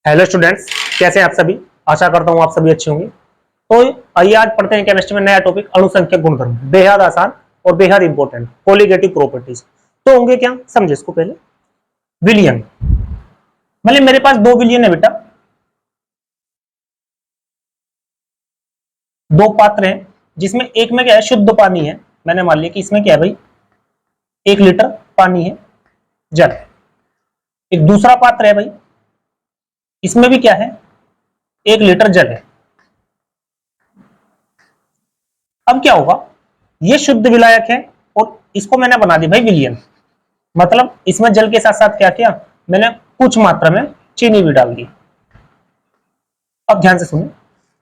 Hello students, कैसे हैं आप सभी। आशा करता हूं आप सभी अच्छे होंगे। तो आइए आज पढ़ते हैं केमिस्ट्री में नया टॉपिक अणुसंख्यक गुणधर्म। बेहद आसान और बेहद इंपॉर्टेंट कोलिगेटिव प्रॉपर्टीज। तो होंगे क्या, समझे इसको पहले। विलयन, मतलब मेरे पास दो विलयन है बेटा, दो पात्र हैं जिसमें एक में क्या है, शुद्ध पानी है। मैंने मान लिया कि इसमें क्या है भाई, 1 लीटर पानी है, जल। एक दूसरा पात्र है भाई, इसमें भी क्या है, 1 लीटर जल है। अब क्या होगा, ये शुद्ध विलायक है और इसको मैंने बना दी भाई विलयन। मतलब इसमें जल के साथ साथ क्या किया, मैंने कुछ मात्रा में चीनी भी डाल दी। अब ध्यान से सुनो,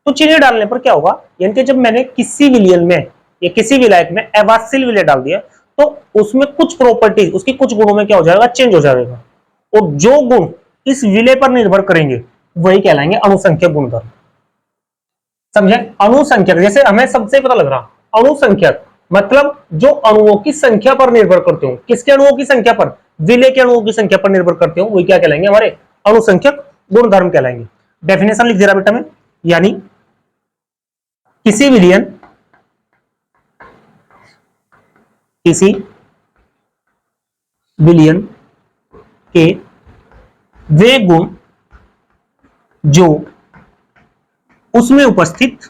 तो चीनी डालने पर क्या होगा, यानी कि जब मैंने किसी विलयन में या किसी विलायक में एवासिल विलय डाल दिया तो उसमें कुछ प्रॉपर्टीज, उसकी कुछ गुणों में क्या हो जाएगा, चेंज हो जाएगा। और जो गुण इस विलय पर निर्भर करेंगे वही कहलाएंगे अणुसंख्यक गुणधर्म। समझे, अणुसंख्यक जैसे हमें सबसे पता लग रहा, अणुसंख्यक मतलब जो अणुओं की संख्या पर निर्भर करते हो। किसके अणुओं की संख्या पर, विलय के अणुओं की संख्या पर निर्भर करते हो, वही क्या कहलाएंगे, हमारे अणुसंख्यक गुणधर्म कहलाएंगे। डेफिनेशन लिख दे रहा बेटा मैं, यानी किसी विलयन, किसी विलयन के वे गुण जो उसमें उपस्थित,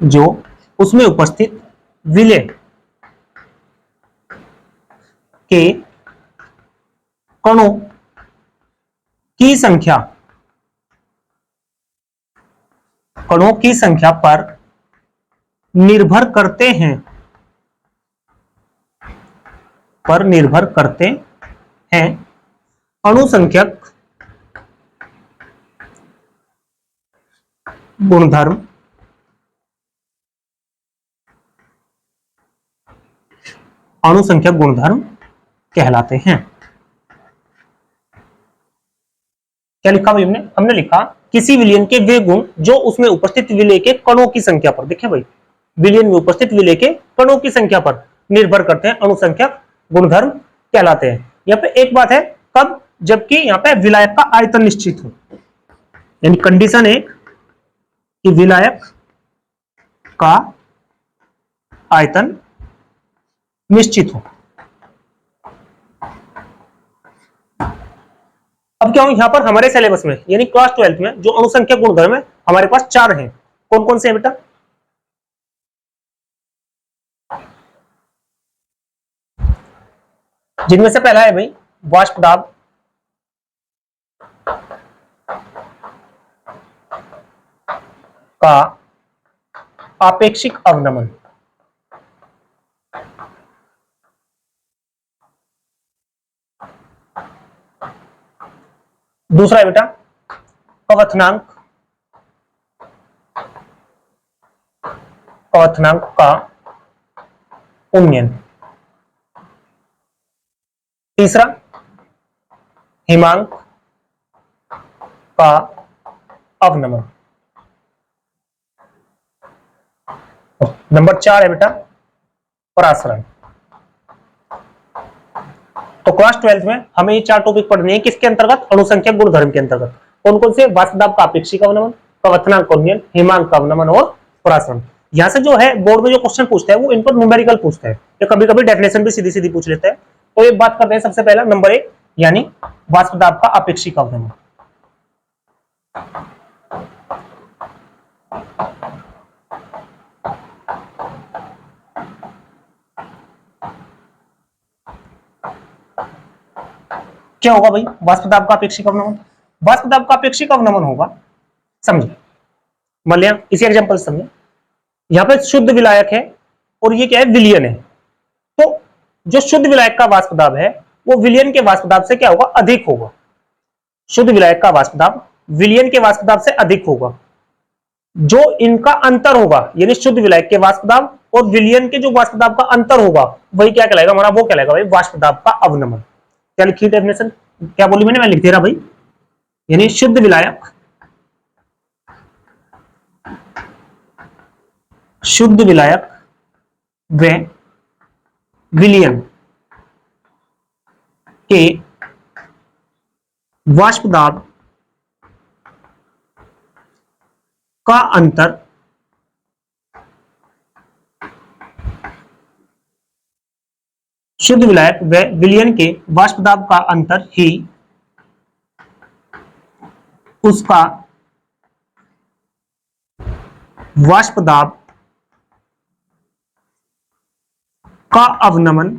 जो उसमें उपस्थित विलय के कणों की संख्या, कणों की संख्या पर निर्भर करते हैं, पर निर्भर करते हैं, अणुसंख्यक गुणधर्म अणुसंख्यक गुणधर्म कहलाते हैं। क्या लिखा भाई हमने, हमने लिखा किसी विलयन के वे गुण जो उसमें उपस्थित विलय के कणों की संख्या पर, देखिए भाई, विलयन में उपस्थित विलय के कणों की संख्या पर निर्भर करते हैं, अणुसंख्यक गुणधर्म कहलाते हैं। यहाँ पे एक बात है, कब, जबकि यहाँ पे विलायक का आयतन निश्चित हो, यानी कंडीशन एक कि विलायक का आयतन निश्चित हो। अब क्या हो, यहां पर हमारे सिलेबस में यानी क्लास 12 में जो अणुसंख्यक गुणधर्म है हमारे पास 4 हैं। कौन कौन से हैं बेटा, जिनमें से पहला है भाई वाष्प दाब, का आपेक्षिक अवनमन। दूसरा है बेटा क्वथनांक, क्वथनांक का उन्नयन। तीसरा हिमांक का अवनमन। नंबर 4 है बेटा परासरण। तो क्लास 12 में हमें ये 4 टॉपिक पढ़ने हैं, किसके अंतर्गत, अणुसंख्यक गुणधर्म के अंतर्गत। कौन कौन से, वाष्प दाब का आपेक्षिक अवनमन, क्वथनांक का उन्नयन, हिमांक का अवनमन और परासरण। यहां से जो है बोर्ड में जो क्वेश्चन पूछता है वो इन पर न्यूमेरिकल पूछता है, या कभी कभी डेफिनेशन भी सीधी सीधी पूछ लेता है। तो एक बात करते हैं, सबसे पहला नंबर 1 यानी वाष्प दाब का आपेक्षिक अवनमन। क्या होगा भाई वाष्प दाब का अपेक्षिक अवनमन, वाष्प दाब का अपेक्षिक अवनमन होगा, समझिए, मान लिया इसी एग्जांपल से समझिए, यहां पे शुद्ध विलायक है और ये क्या है, विलयन है। तो जो शुद्ध विलायक का वाष्प दाब है वो विलयन के वाष्प दाब से क्या होगा, अधिक होगा। शुद्ध विलायक का वाष्प दाब विलयन के वाष्प दाब से अधिक होगा। जो इनका अंतर होगा, यानी शुद्ध विलायक के वाष्प दाब और विलयन के जो वाष्प दाब का अंतर होगा वही क्या कहलाएगा हमारा, वो कहलाएगा भाई वाष्प दाब का अवनमन। क्या लिखी डेफिनेशन, क्या बोली मैंने, मैं लिख दे रहा भाई, यानी शुद्ध विलायक, शुद्ध विलायक व विलयन के वाष्प दाब का अंतर शुद्ध विलायक व विलयन के वाष्प दाब का अंतर ही उसका वाष्प दाब का अवनमन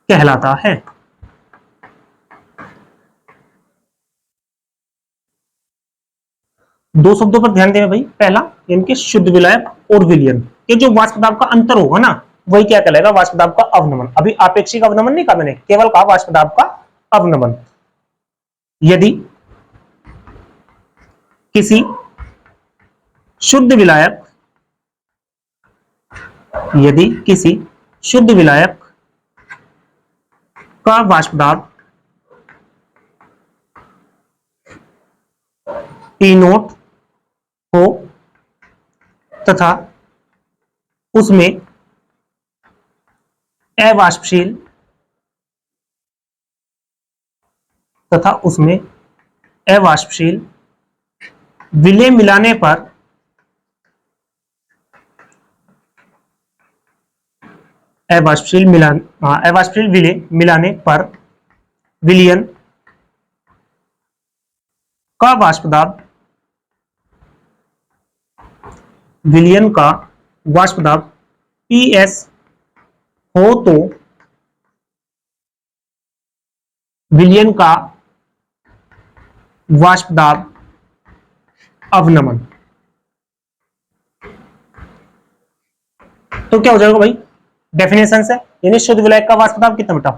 कहलाता है। दो शब्दों पर ध्यान दें भाई। पहला यानी कि शुद्ध विलायक और विलयन के जो वाष्प दाब का अंतर होगा ना, वही क्या कहलाएगा? वाष्प दाब का अवनमन। अभी आपेक्षिक अवनमन नहीं कहा मैंने, केवल कहा वाष्प दाब का अवनमन। यदि किसी शुद्ध विलायक यदि किसी शुद्ध विलायक का वाष्प दाब P नोट हो तथा उसमें अवाष्पशील विलय मिलाने पर अवाष्पशील विलय मिलाने पर विलयन का वाष्प दाब PS हो तो विलयन का वाष्प दाब अवनमन। तो क्या हो जाएगा भाई? डेफिनेशन से, यानी शुद्ध विलायक का वाष्प दाब कितना बेटा?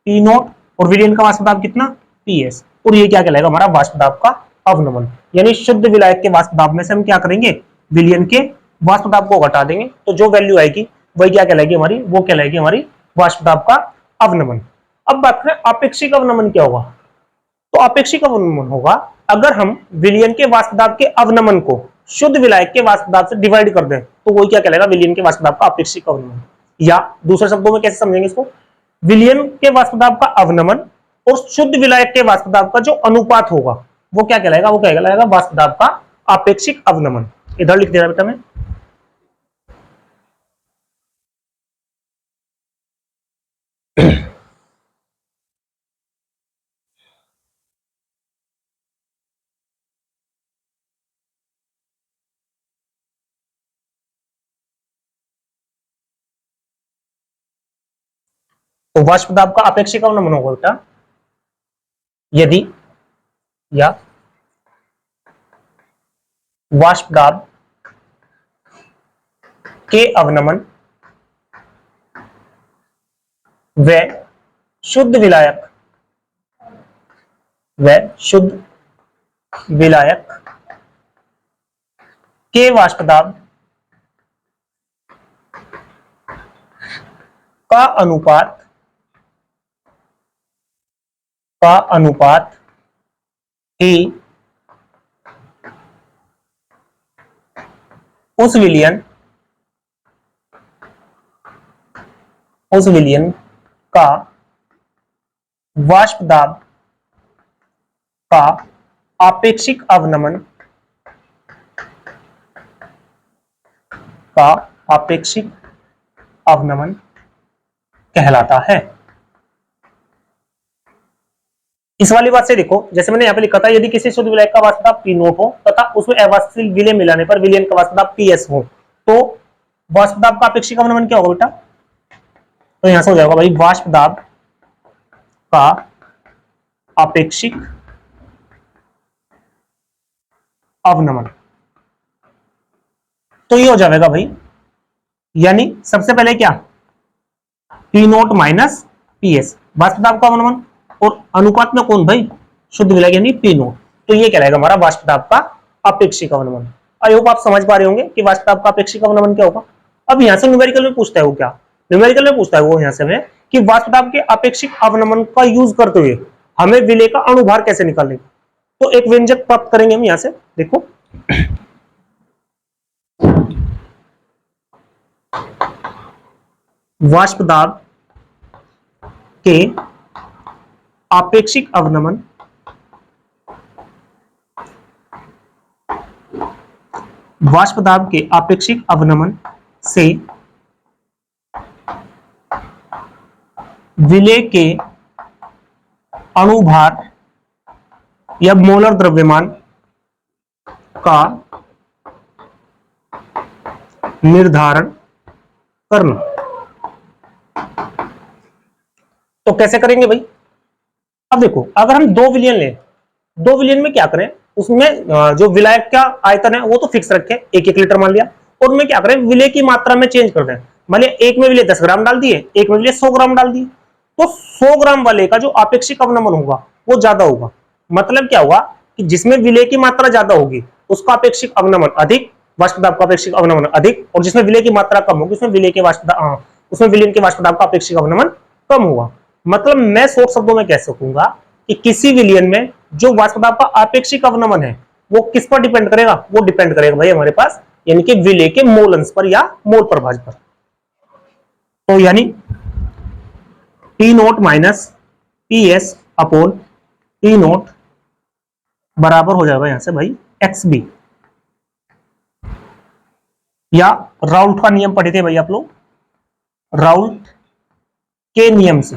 P नोट, और विलयन का वाष्प दाब कितना? PS। और ये क्या कहलाएगा? हमारा वाष्प दाब का अवनमन। यानी शुद्ध विलायक के वाष्प दाब में से हम क्या करेंगे? विलयन के वाष्प दाब को घटा देंगे, तो जो वैल्यू आएगी वही क्या कहलाएगी हमारी? वो कहलाएगी हमारी वाष्प दाब का अवनमन। अब बात करें आपेक्षिक अवनमन क्या होगा? तो आपेक्षिक अवनमन होगा अगर हम विलयन के वाष्प दाब के अवनमन को शुद्ध विलायक के वाष्प दाब से डिवाइड कर दें, तो वही क्या कहलाएगा? विलयन के वाष्प दाब का आपेक्षिक अवनमन। या दूसरे शब्दों में कैसे समझेंगे इसको? विलयन के वाष्प दाब का अवनमन और शुद्ध विलायक के वाष्प दाब का जो अनुपात होगा, वो क्या कहलाएगा? वो क्या कहलाएगा? वाष्प दाब का आपेक्षिक अवनमन। इधर लिख दिया बेटा मैं। तो वाष्प दाब का आपेक्षिक अवनमन होगा बेटा यदि या वाष्प दाब के अवनमन व शुद्ध विलायक के वाष्प दाब का अनुपात ही उस विलयन का वाष्प दाब का आपेक्षिक अवनमन कहलाता है। इस वाली बात से देखो, जैसे मैंने यहाँ पे लिखा था, यदि किसी शुद्ध विलायक का वाष्प दाब P नोट हो तथा उसमें अवाष्पशील विलय मिलाने पर विलयन का वाष्प दाब PS हो, तो वाष्प दाब का आपेक्षिक अवनमन क्या होगा बेटा? तो यहां से हो जाएगा भाई वाष्प दाब का आपेक्षिक अवनमन। तो ये हो जाएगा भाई, यानी सबसे पहले क्या? P नोट माइनस PS वाष्प दाब का अवनमन, और अनुपात में कौन भाई? शुद्ध विलायक यानी P नोट। तो ये कहलाएगा हमारा वाष्प दाब का अपेक्षिक अवनमन। आई होप आप समझ पा रहे होंगे कि वाष्प दाब का अपेक्षिक अवनमन क्या होगा। अब यहां से न्यूमेरिकल में पूछता है वो क्या? न्यूमेरिकल में पूछता है वो यहां से हमें कि वाष्प दाब के अपेक्षिक अवनमन का यूज करते हुए हमें विलय का अणुभार कैसे निकालें। तो एक व्यंजक प्राप्त करेंगे हम यहां से, देखो वाष्प दाब के आपेक्षिक अवनमन वाष्प दाब के आपेक्षिक अवनमन से विलेय के अणुभार या मोलर द्रव्यमान का निर्धारण करना। तो कैसे करेंगे भाई? अब देखो, अगर हम 2 विलयन लें, 2 विलयन में क्या करें, उसमें जो विलायक का आयतन है वो तो फिक्स रखे, 1-1 लीटर मान लिया, और उनमें क्या करें, विलेय की मात्रा में चेंज कर दें। मान लिया एक में विलेय 10 ग्राम डाल दिए, एक में विलेय 100 ग्राम डाल दिए, तो 100 ग्राम वाले का जो आपेक्षिक अवनमन होगा वो ज्यादा होगा। मतलब क्या होगा कि जिसमें विलेय की मात्रा ज्यादा होगी उसका आपेक्षिक अवनमन अधिक, वाष्प दाब का आपेक्षिक अवनमन अधिक, और जिसमें विलेय की मात्रा कम होगी उसमें विलेय के वाष्प दाब का आपेक्षिक अवनमन कम होगा। मतलब मैं शॉर्ट शब्दों में कह सकूंगा कि किसी विलयन में जो वाष्प दाब का आपेक्षिक अवनमन है वो किस पर डिपेंड करेगा? वो डिपेंड करेगा भाई हमारे पास, यानी कि विलेय के मोल अंश पर या मोल प्रभाज पर। तो यानी T note minus PS upon T note बराबर हो जाएगा यहां से भाई XB, या राउल्ट का नियम पढ़े थे भाई आप लोग, राउल्ट के नियम से,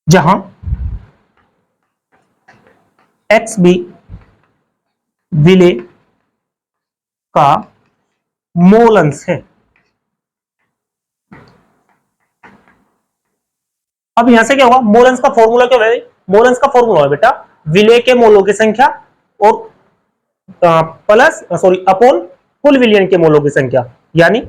जहां XB विलेय का मोल अंश है। अब यहां से क्या होगा, मोल अंश का फॉर्मूला क्या है? मोल अंश का फॉर्मूला है बेटा विलेय के मोलों की संख्या और प्लस अपॉन कुल विलयन के मोलों की संख्या, यानी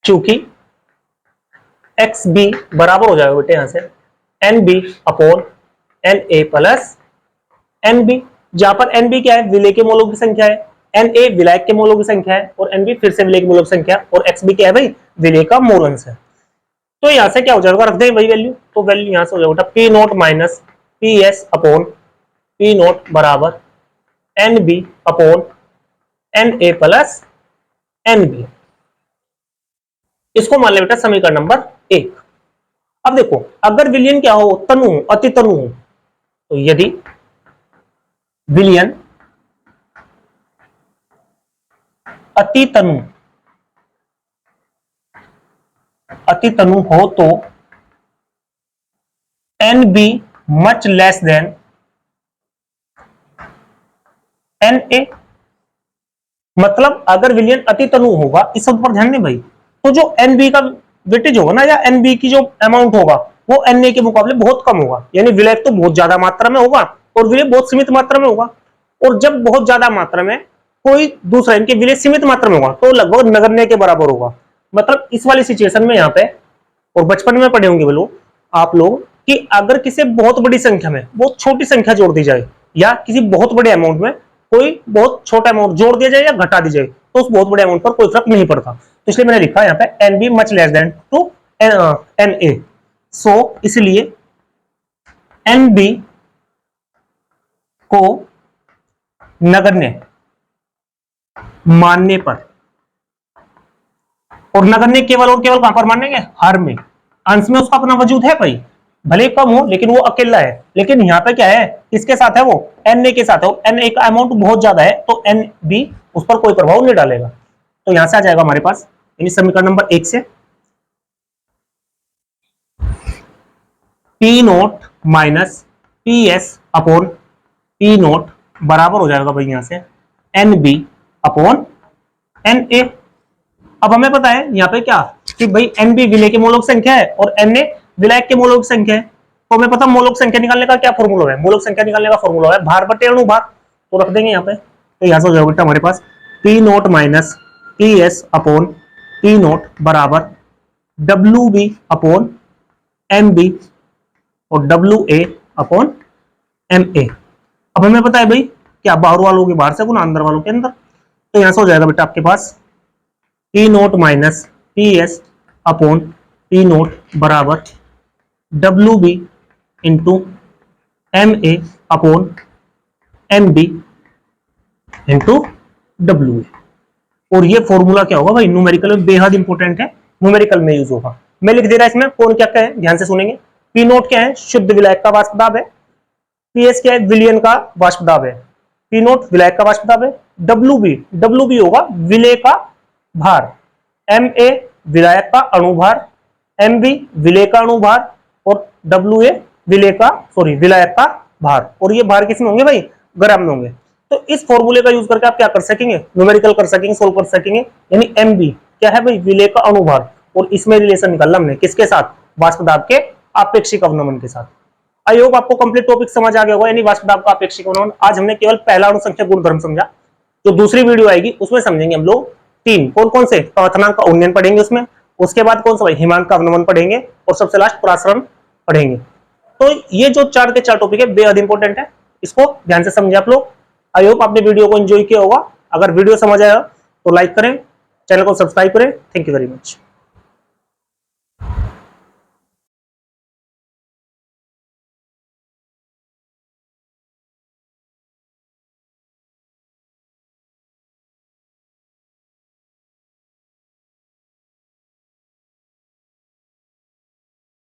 चूंकि XB बराबर हो जाएगा बेटे यहां से NB upon NA plus NB, जहां पर NB क्या है, विलेय के मोलों की संख्या है, NA विलायक के मोलों की संख्या है, और NB फिर से विलेय के मोलों की संख्या, और XB क्या है भाई, विलेय का मोल अंश है। तो यहां से क्या हो जाएगा, रख दें भाई वैल्यू, तो वैल्यू यहां से हो जाएगा P note minus PS upon P note बराबर NB upon NA plus NB। इसको मान ले बेटा समीकरण नंबर 1। अब देखो, अगर विलयन क्या हो, तनु, अति तनु हो, तो यदि विलयन अति तनु हो तो NB much less then NA। मतलब अगर विलयन अति तनु होगा, इस सब पर ध्यान दें भाई, तो जो NB का वेटेज होगा ना, या NB की जो अमाउंट होगा वो NA के मुकाबले बहुत कम होगा, यानी विलय तो बहुत ज्यादा मात्रा में होगा और विलय बहुत सीमित मात्रा में होगा। और जब बहुत ज्यादा मात्रा में कोई दूसरा इनके विलय सीमित मात्रा में होगा तो लगभग नगण्य के बराबर होगा। मतलब इस वाली सिचुएशन में यहाँ पे, और बचपन में पढ़े होंगे बोलो आप लोग, कि अगर किसी बहुत बड़ी संख्या में बहुत छोटी संख्या जोड़ दी जाए, या किसी बहुत बड़े अमाउंट में कोई बहुत छोटा अमाउंट जोड़ दिया जाए या घटा दी जाए, तो उस बहुत बड़े अमाउंट पर कोई फर्क नहीं पड़ता। तो इसलिए मैंने लिखा यहाँ पे NB much less than to NA। So इसलिए NB को नगण्य मानने पर, और नगण्य केवल और केवल कहां पर मानेंगे, हर में, अंश में उसका अपना वजूद है भाई, भले कम हो लेकिन वो अकेला है। लेकिन यहाँ पे क्या है, किसके साथ है वो, NA के साथ है, NA का अमाउंट बहुत ज्यादा है तो NB उस पर कोई प्रभाव नहीं डालेगा। तो यहां से आ जाएगा हमारे पास, यानी समीकरण नंबर 1 से P note minus PS upon P note बराबर हो जाएगा भाई यहां से NB अपॉन NA। अब हमें पता है यहाँ पे क्या, कि भाई NB विलेय के मोलों की संख्या है और NA विलायक के मोलों की संख्या है। तो हमें पता मोलों की संख्या निकालने का क्या फॉर्मूला है, मोलों की संख्या निकालने का फॉर्मूला है भार बटे अणुभार। तो रख देंगे यहाँ पे, तो यहाँ से हो जाएगा बेटा हमारे पास P note minus PS upon P note बराबर WB अपॉन MB और WA अपॉन MA। अब हमें पता है भाई क्या बाहर वालों के बाहर से गुना अंदर वालों के अंदर। तो यहां से हो जाएगा बेटा आपके पास P nought minus P S upon P nought बराबर W B into M A upon M B into W A. और ये फॉर्मूला क्या होगा भाई, न्यूमेरिकल में बेहद इंपॉर्टेंट है, न्यूमेरिकल में यूज होगा। मैं लिख दे रहा इसमें कौन क्या क्या है, ध्यान से सुनेंगे। पी नोट क्या है, शुद्ध विलायक का वाष्प दाब है। पी एस क्या है, विलयन का वाष्प दाब है। पी नोट विलायक का वाष्प दाब है। डब्ल्यू बी होगा विलय का भार। एम ए विलायक का अणुभार, एम बी विलय का अणुभार, और डब्ल्यू ए विलायक का भार। और ये भार किसमें होंगे भाई, ग्राम में होंगे। तो इस फॉर्मूले का यूज करके आप क्या कर सकेंगे, न्यूमेरिकल कर सकेंगे, सोल्व कर सकेंगे। यानी एम बी क्या है भाई, विलय का अणुभार, और इसमें रिलेशन निकालना हमने किसके साथ, वाष्प दाब के आपेक्षिक अवनमन के साथ। आई होप आपको कंप्लीट टॉपिक समझ आ गया होगा, यानी वाष्प दाब का आपेक्षिक अवनमन। आज हमने केवल पहला अणुसंख्यक गुणधर्म समझा। जो दूसरी वीडियो आएगी उसमें समझेंगे हम लोग तीन, कौन कौन से, क्वथनांक का उन्नयन पढ़ेंगे उसमें, उसके बाद कौन सा भाई, हिमांक का अवनमन पढ़ेंगे, और सबसे लास्ट परासरण पढ़ेंगे। तो ये जो चार के चार टॉपिक है बेहद इंपॉर्टेंट है, इसको ध्यान से समझे आप लोग। आई होप आपने वीडियो को एंजॉय किया होगा। अगर वीडियो समझ आया तो लाइक करें, चैनल को सब्सक्राइब करें। Thank you very much.